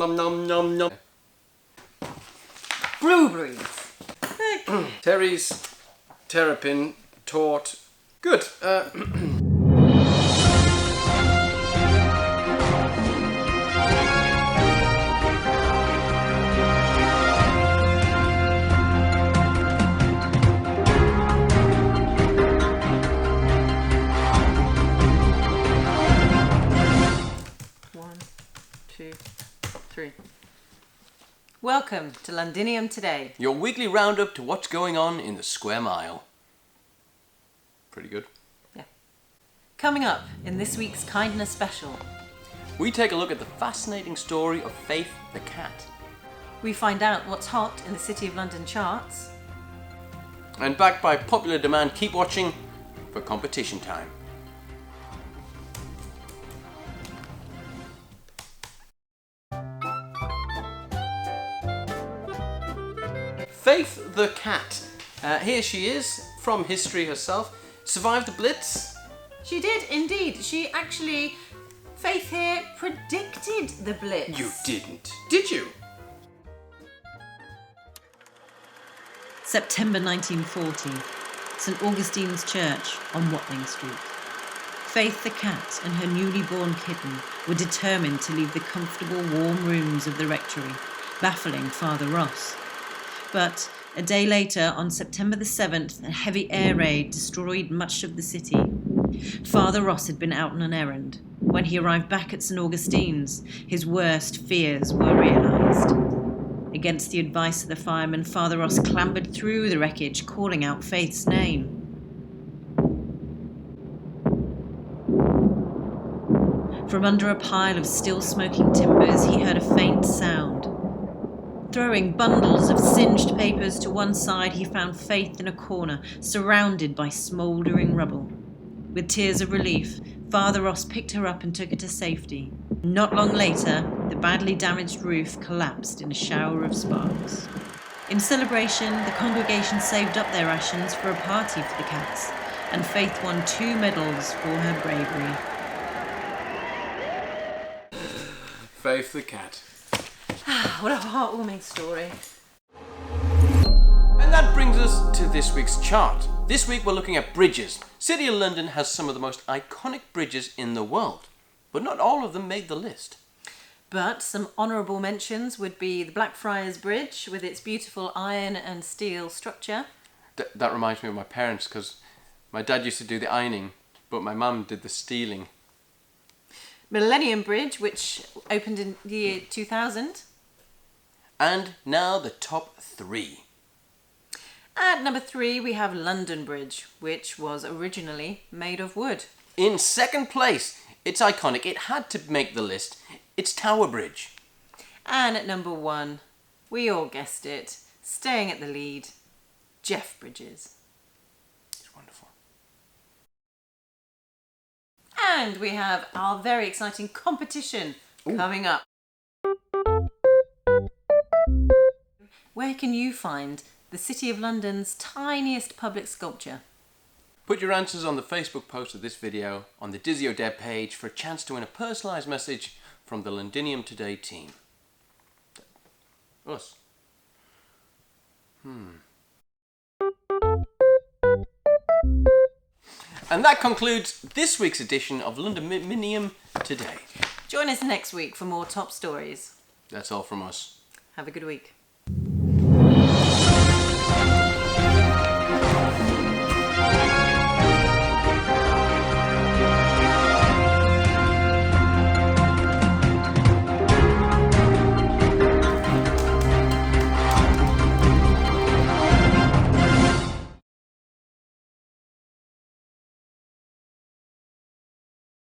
nom nom nom nom. Blueberries. Terry's terrapin taught. Good. One, two, three. Welcome to Londinium Today. Your weekly roundup to what's going on in the square mile. Pretty good. Yeah. Coming up in this week's Kindness Special, We take a look at the fascinating story of Faith the cat. we find out what's hot in the City of London charts. And backed by popular demand, keep watching for competition time. Faith the cat. Here she is, from history herself. Survived the Blitz. She did indeed. She actually, Faith here, predicted the Blitz. You didn't, did you? September 1940, St Augustine's Church on Watling Street. Faith the cat and her newly born kitten were determined to leave the comfortable warm rooms of the rectory, baffling Father Ross. But a day later, on September the 7th, a heavy air raid destroyed much of the city. Father Ross had been out on an errand. When he arrived back at St Augustine's, his worst fears were realised. Against the advice of the firemen, Father Ross clambered through the wreckage, calling out Faith's name. From under a pile of still smoking timbers, he heard a faint sound. Throwing bundles of singed papers to one side, he found Faith in a corner, surrounded by smouldering rubble. With tears of relief, Father Ross picked her up and took her to safety. Not long later, the badly damaged roof collapsed in a shower of sparks. In celebration, the congregation saved up their rations for a party for the cats, and Faith won 2 medals for her bravery. Faith the cat. What a heartwarming story. And that brings us to this week's chart. This week we're looking at bridges. City of London has some of the most iconic bridges in the world, but not all of them made the list. But some honourable mentions would be the Blackfriars Bridge with its beautiful iron and steel structure. That reminds me of my parents, because my dad used to do the ironing, but my mum did the steeling. Millennium Bridge, which opened in the year 2000. And now the top 3. At number 3, we have London Bridge, which was originally made of wood. In second place, it's iconic, it had to make the list, it's Tower Bridge. And at number 1, we all guessed it, staying at the lead, Jeff Bridges. It's wonderful. And we have our very exciting competition coming up. Where can you find the City of London's tiniest public sculpture? Put your answers on the Facebook post of this video on the Dizzy or Dead page for a chance to win a personalised message from the Londinium Today team. Us. And that concludes this week's edition of Londinium Today. Join us next week for more top stories. That's all from us. Have a good week.